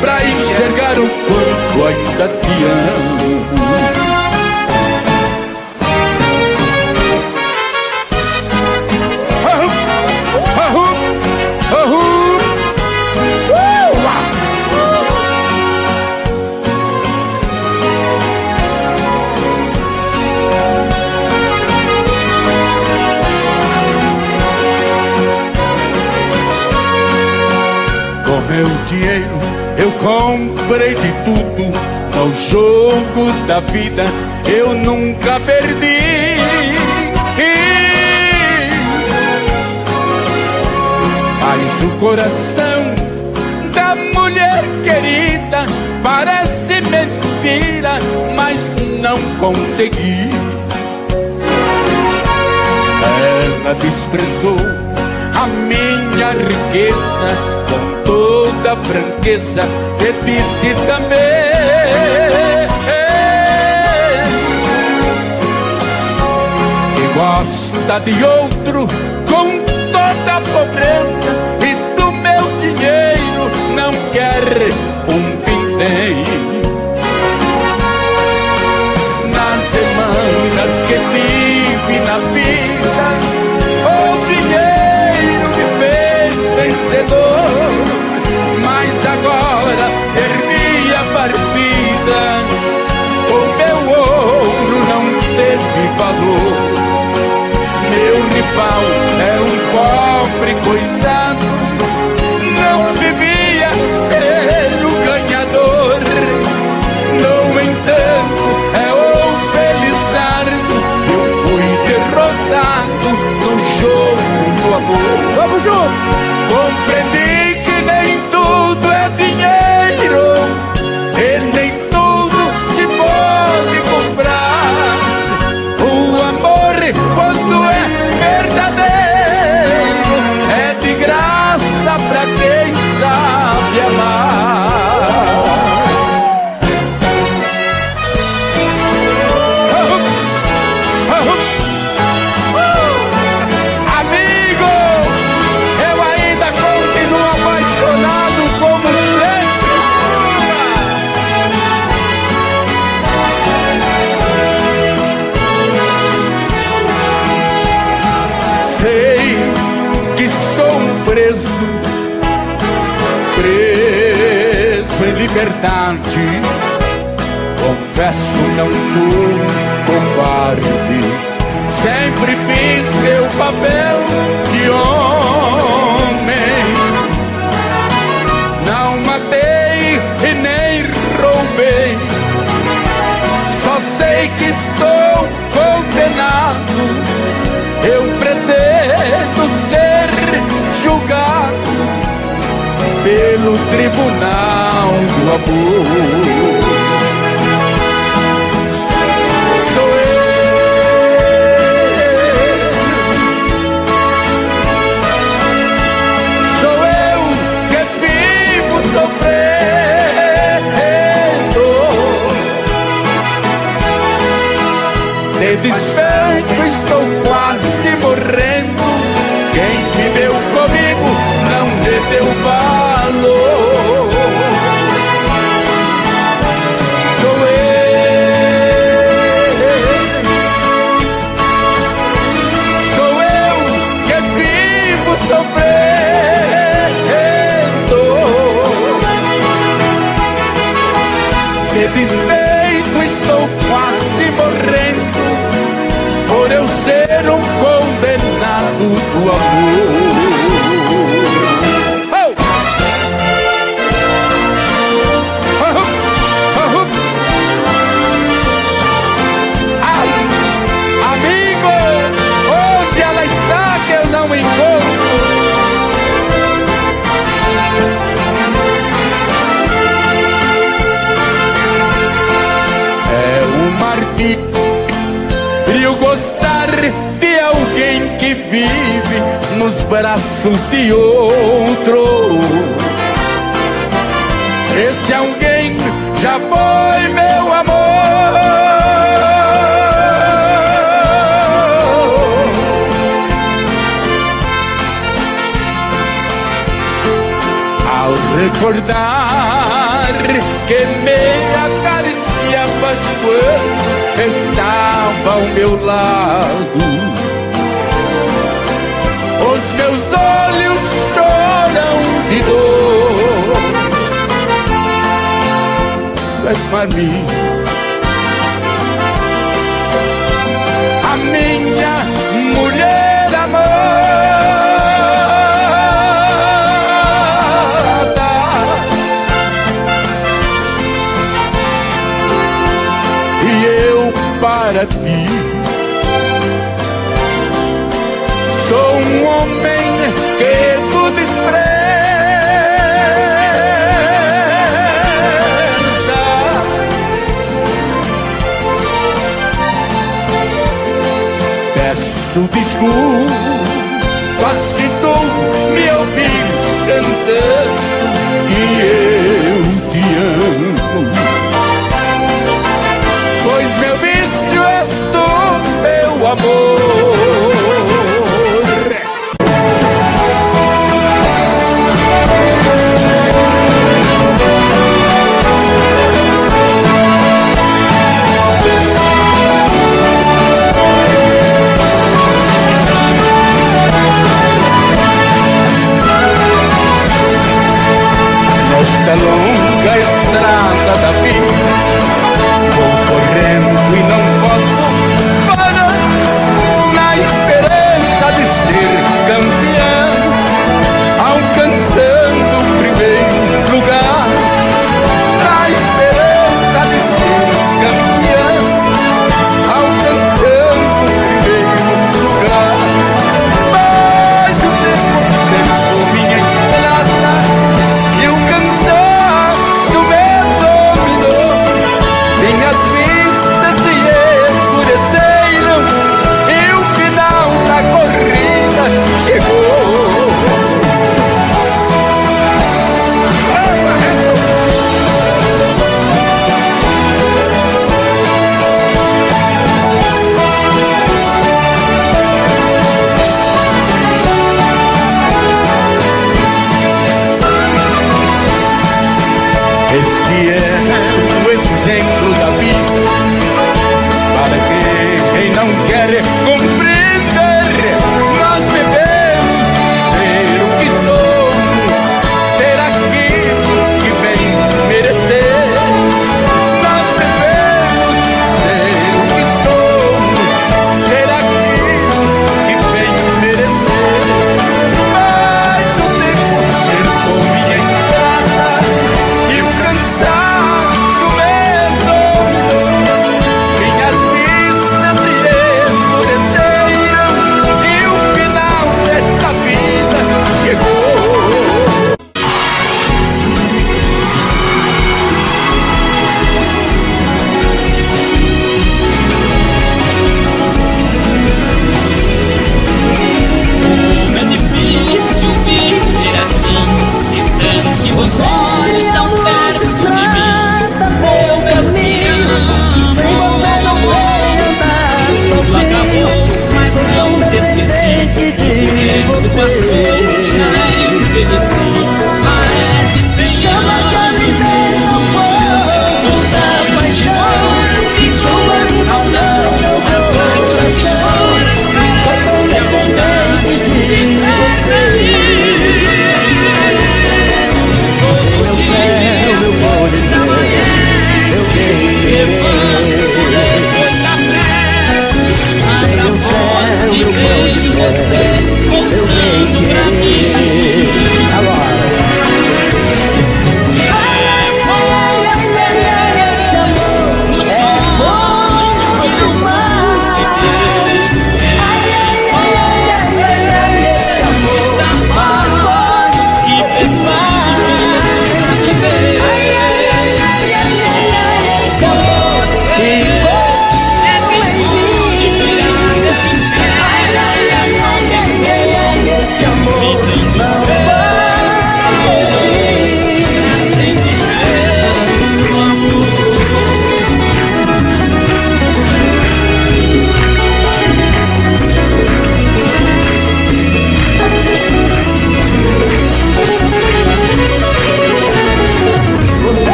pra enxergar o quanto ainda te amo. Com meu dinheiro eu comprei de tudo, no jogo da vida eu nunca perdi. Mas o coração da mulher querida parece mentira, mas não consegui. Ela desprezou a minha riqueza com toda franqueza e disse também que gosta de outro com toda a pobreza e do meu dinheiro não quer um pinteiro. Nas demandas que vive na vida, o dinheiro me fez vencedor, mas agora perdi a partida, o meu ouro não teve valor. Meu rival é um pobre coitado, não devia ser o ganhador. No entanto, é o Felizardo, eu fui derrotado no jogo do amor. Vamos junto! Compreendi que nem tudo é dinheiro e nem tudo se pode comprar. O amor, quando é verdadeiro, é de graça pra quem sabe amar. Amigo, eu ainda continuo apaixonado como sempre. Sei que sou um preso em liberdade. Confesso, não sou covarde, sempre fiz meu papel de homem. Não matei e nem roubei, só sei que estou condenado. Eu pretendo ser julgado pelo tribunal do amor. Sou eu que vivo sofrendo. De despeito estou quase morrendo. Quem viveu comigo não me deu valor. Sou eu que vivo sofrendo. De despeito estou quase morrendo, por eu ser um condenado do amor. Amigo, onde ela está que eu não encontro? que vive nos braços de outro. Esse alguém já foi meu amor. Ao recordar que me acariciavas quando estava ao meu lado, os meus olhos choram de dor. Tu és para mim a minha mulher amada, e eu para ti sou um homem que tu desprezas. Peço desculpa se tu me ouvires cantando que eu te amo, pois meu vício és tu, meu amor. Nesta longa estrada da vida vou correndo e não posso parar, na esperança de ser campeão, alcançando o primeiro lugar. Na esperança de ser campeão, alcançando o primeiro lugar. Mas o tempo cercou minha estrada e o cansaço me dominou. Minhas vistas se escureceram e o final da corrida chegou. Este é o exemplo da vida para quem não quer compreender. Nós devemos ser o que somos, ter aquilo que vem merecer. Nós devemos ser o que somos, ter aquilo que vem merecer. Mas o tempo cercou minha estrada e o cansaço me dominou. Minhas vistas se escureceram e o final desta vida chegou. Como é difícil viver assim, estando que os olhos tão perto de mim. Como eu te amo, Sem você não sei andar tudo acabou, mas não te esqueci. O tempo passou, já envelheci. Parece sem chama que a viver não posso. tu sabes Paixão, que chuva não, as lágrimas que choras parece a vontade de ser feliz. Todo dia, meu pode da manhã, eu levanto depois da prece, abra a porta e vejo você voltando pra mim. Esse amor O som muito mais. Esse amor está mais e pensar que ver Esse amor você é quem pode tirar desse inferno.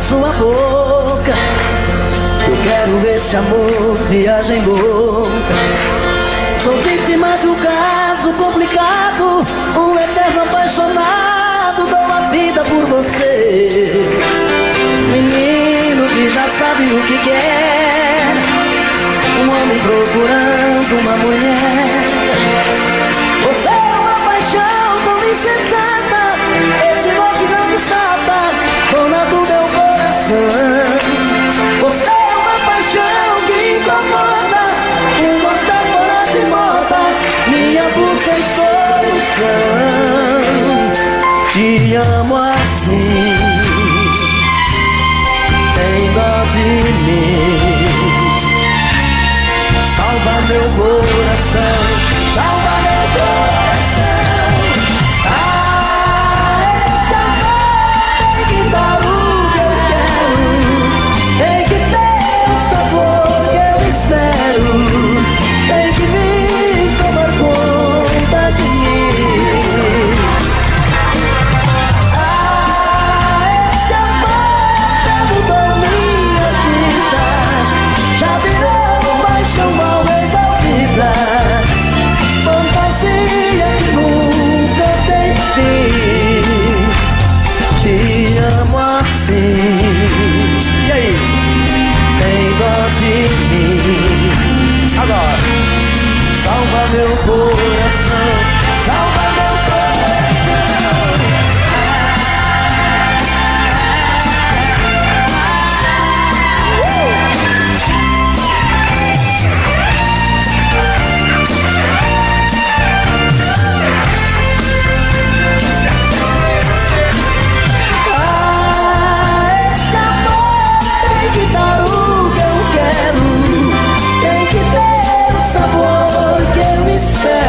sua boca. Eu quero esse amor, viagem louca. Sou vítima de um caso complicado, um eterno apaixonado, dou a vida por você. Menino que já sabe o que quer, um homem procurando uma mulher. Você é uma paixão tão insensata, esse nó que não desata, dona do meu coração. Você é uma paixão que incomoda, um gosto fora de moda, minha busca em solução. Te amo assim, tem dó de mim. Salva meu coração, salva meu coração. Ah, esse amor tem que dar o que eu quero, tem que ter o sabor que eu espero, tem que vir tomar conta de mim. Ah, esse amor já mudou minha vida, já virou paixão mal resolvida, fantasia que nunca tem fim. Te amo assim, e aí? Tem dó de mim. Agora, salva meu coração, salva meu coração. Esse amor tem que dar o que eu quero, tem que ter o sabor que eu espero.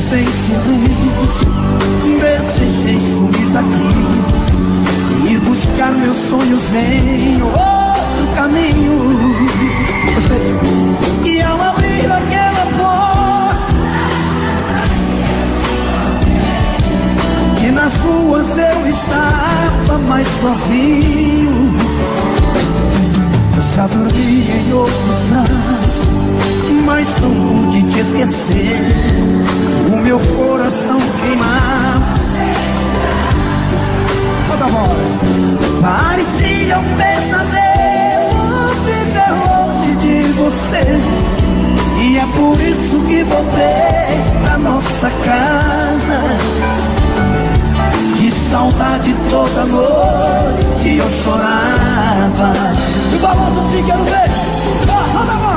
Sem silêncio, desejei sumir daqui, ir buscar meus sonhos em outro caminho. E ao abrir aquela porta, que nas ruas eu estava mais sozinho. Eu já dormi em outros braços, mas não pude te esquecer. O meu coração queimava. Solta a voz. Parecia um pesadelo viver longe de você. E é por isso que voltei pra nossa casa. De saudade toda noite eu chorava. E balança assim, quero ver. Solta a voz.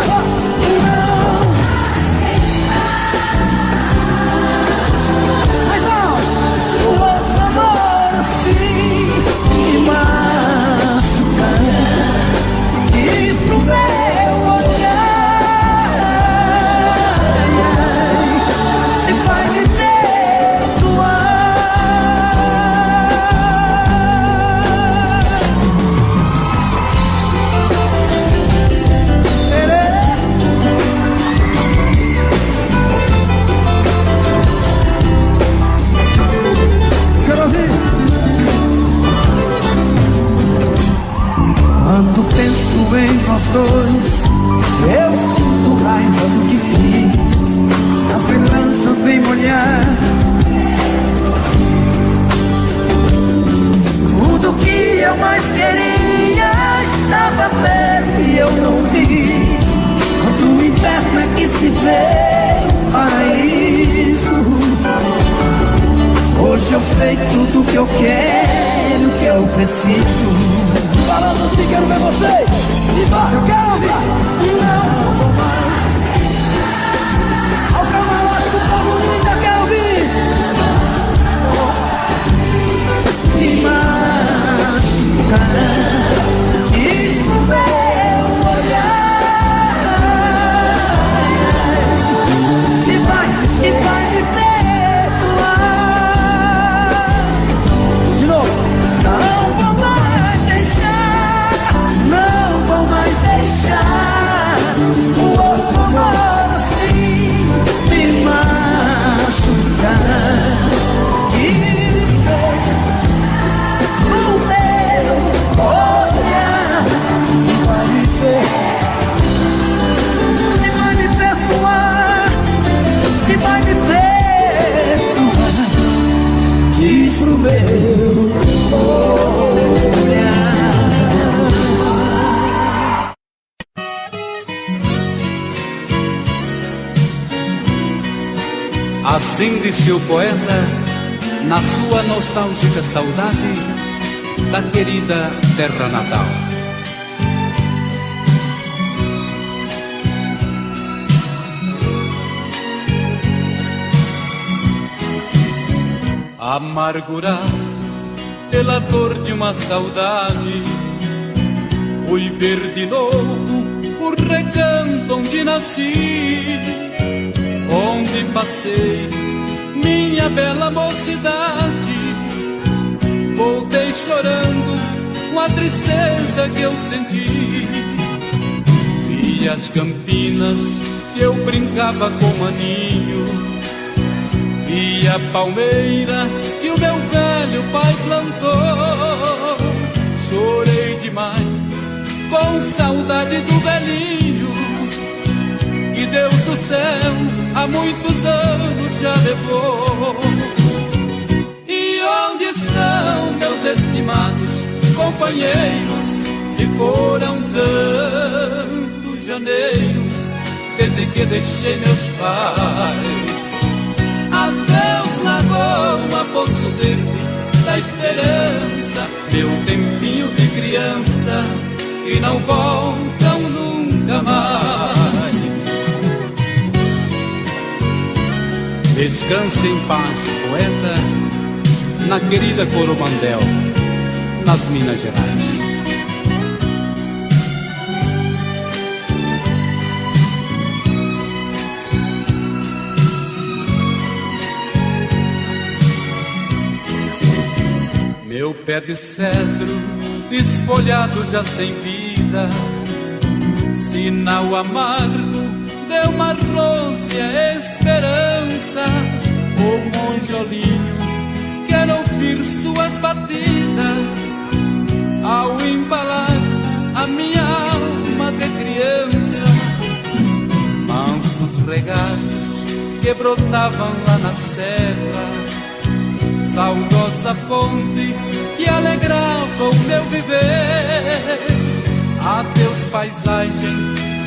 Diz pro meu olhar se vai me Quero ouvir. Quando penso em nós dois, eu sinto raiva do que fiz. As lembranças vêm molhar tudo que eu mais queria. Estava perto e eu não vi. Quando o inferno é que se vê o paraíso. Hoje eu sei tudo que eu quero, que eu preciso. Balança assim, quero ver você. E vai, eu quero ouvir. Não vou mais ao camarote com o povo bonito, eu quero ouvir. Me machucar, diz pro meu olhar se vai me perdoar. De novo. Não vou mais deixar o outro amor assim me machucar. Dizer no meu olhar se vai me perdoar, se vai me perdoar. Diz pro meu olhar. Assim disse o poeta, na sua nostálgica saudade da querida terra natal. Amargurado pela dor de uma saudade, fui ver de novo o recanto onde nasci, onde passei minha bela mocidade. Voltei chorando com a tristeza que eu senti. Vi as campinas que eu brincava com maninho, vi a palmeira que o meu velho pai plantou. Chorei demais com saudade do velhinho, que Deus do céu há muitos anos já levou. E onde estão meus estimados companheiros, se foram tantos janeiros desde que deixei meus pais? Adeus, Lagoa, Poço Verde da Esperança, meu tempinho de criança, que não voltam nunca mais. Descanse em paz, poeta, na querida Coromandel, nas Minas Gerais. Meu pé de cedro, desfolhado já sem vida, sinal amargo de uma rósea esperança. O monjolinho quer ouvir suas batidas ao embalar a minha alma de criança. Mansos regatos que brotavam lá na serra, saudosa fonte que alegrava o meu viver. Adeus paisagem,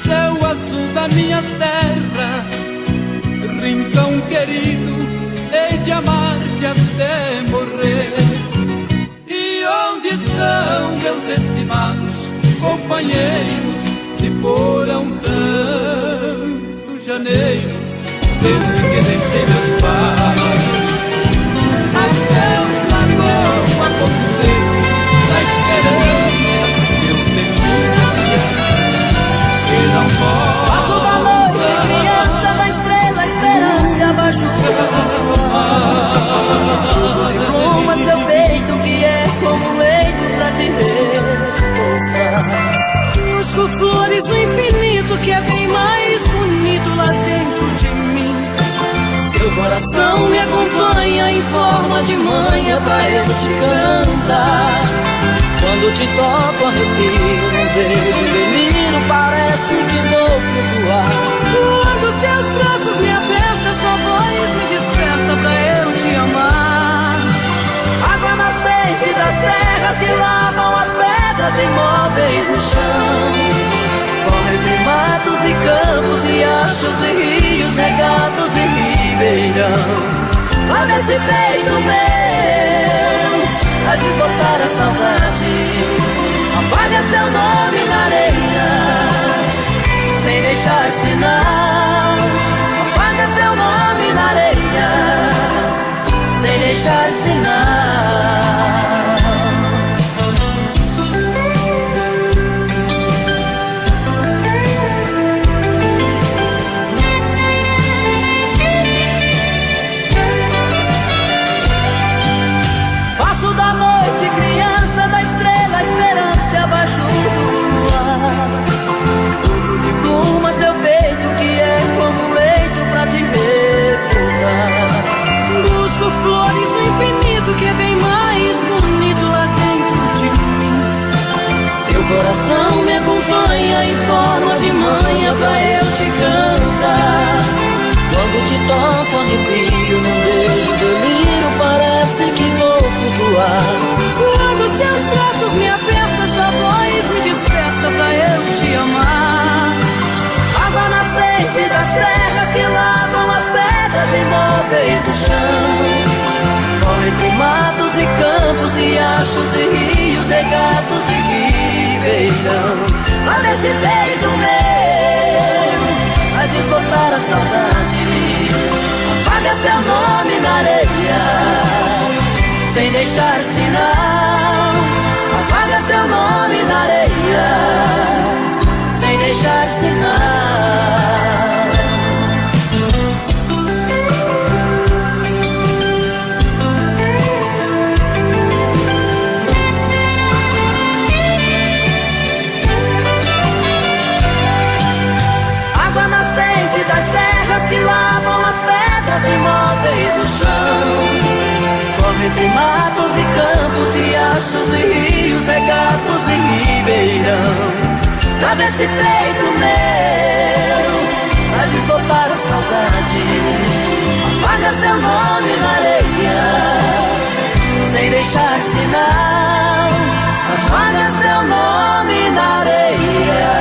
céu azul da minha terra, rincão querido, hei de amar-te até morrer. E onde estão meus estimados companheiros, se foram tantos janeiros desde que deixei meus pais? Adeus, lagoa, poçudeiro da esperança, eu tenho que não posso. Passo da noite, criança da estrela, esperança abaixo do mar. De plumas meu peito que é como um leito pra te repousar. Busco flores no infinito que é bem mais bonito lá dentro de mim. Seu coração me acompanha em forma de manha pra eu te cantar. Quando te toco arrepio, não vejo delírio, parece que vou flutuar. Quando seus braços me apertam, sua voz me desperta pra eu te amar. Água nascente das terras que lavam as pedras imóveis no chão. Corre entre matos e campos, riachos e rios, regatos e ribeirão. Lá nesse peito meu, a desbotar a saudade, apaga seu nome na areia, sem deixar sinal. Apaga seu nome na areia, sem deixar sinal. Flores no infinito que é bem mais bonito lá dentro de mim. Seu coração me acompanha em forma de manha pra eu te cantar. Quando te toco arrepio, não vejo delírio, parece que vou flutuar. Quando seus braços me apertam, sua voz me desperta pra eu te amar. Água nascente das terras que lavam as pedras imóveis do chão. Corre entre matos e campos, riachos e rios, regatos e ribeirão. Lá nesse peito meu, a desbotar a saudade, apaga seu nome na areia, sem deixar sinal. Apaga seu nome na areia, sem deixar sinal. Das serras que lavam as pedras imóveis no chão. Corre entre matos e campos, riachos e rios, regatos e ribeirão. Lá nesse peito meu, a desbotar a saudade, apaga seu nome na areia, sem deixar sinal. Apaga seu nome na areia.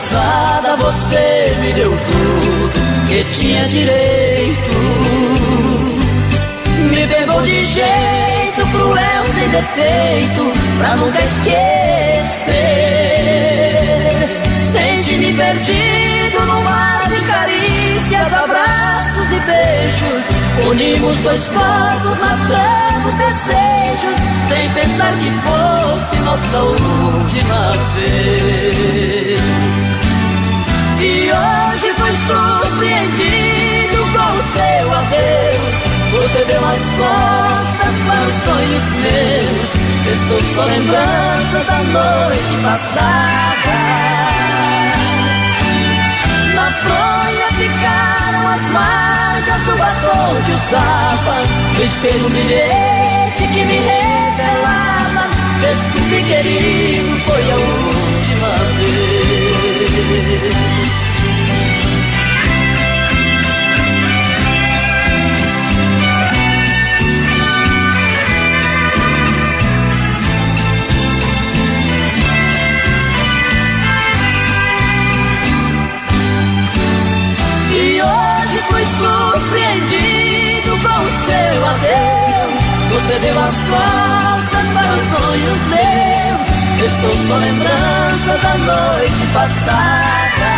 passada você me deu tudo que tinha direito. Me pegou de jeito cruel, sem defeito, pra nunca esquecer. Sente-me perdido no mar de carícias, abraços e beijos. Unimos dois corpos, matamos desejos, sem pensar que fosse nossa última vez. E hoje fui surpreendido com o seu adeus. Você deu as costas para os sonhos meus. Estou só lembrando da noite passada. Na fronha ficaram as marcas do batom que usava. No espelho um bilhete que me revelava: desculpe, querido, foi a última vez. E hoje fui surpreendido com o seu adeus. Você deu as costas para os sonhos meus. Estou só lembrança da noite passada.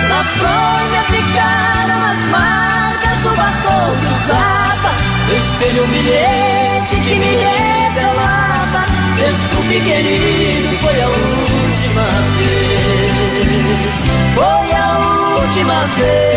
Na fronha ficaram as marcas do batom que usava. No espelho um bilhete que me revelava: desculpe, querido, foi a última vez. Foi a última vez.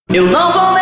Eu não vou